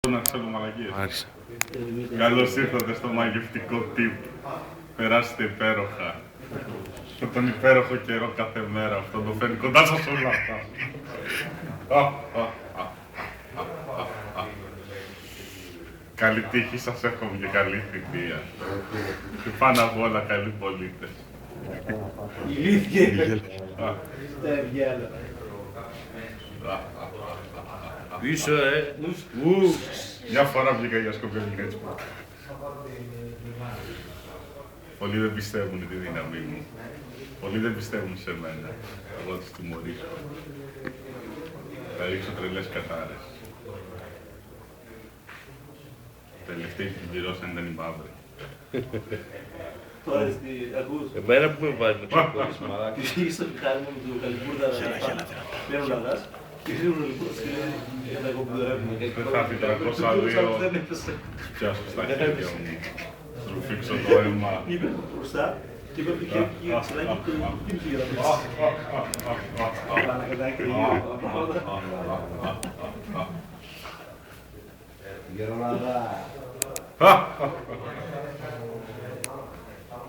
Να ξέρω μαλακίες. Άρχισα. Καλώς ήρθατε στο μαγευτικό tip. Περάστε υπέροχα. Με τον υπέροχο καιρό κάθε μέρα. Αυτό το φέρνει κοντά σας όλα αυτά. Καλή τύχη σας εύχομαι και καλή θητεία. Και πάνω απ' όλα καλοί πολίτες. Ηλίθιε. Τα ευγέλα. Πίσω, Μια φορά βγήκα για Σκοπιό και έτσι. Πολλοί δεν πιστεύουν τη δύναμή μου. Πολλοί δεν πιστεύουν σε μένα. Εγώ τους τιμωρήσω. Θα ρίξω τρελές κατάρες. Τελευταίοι που πληρώσαν ήταν οι μαύροι. Τώρα ακούς. Εμένα που με βάζει να ξεχωρίσεις μαλάκα. Πήγες στο πιχάρι μου του Καλυπούρδα παίρνουν λαγάς και γρήγορα λοιπόν για τα κομπιουτερεύουμε. Δεν θα πει 302 Δεν έπεσε. πιάσω στα χέρια μου. Σου φίξω το αίμα. Είπε μπροστά και είπε ότι και η ξυλάκι του τι πήγε να πεις. Πανακατάκι από πρώτα. Γερονάδα.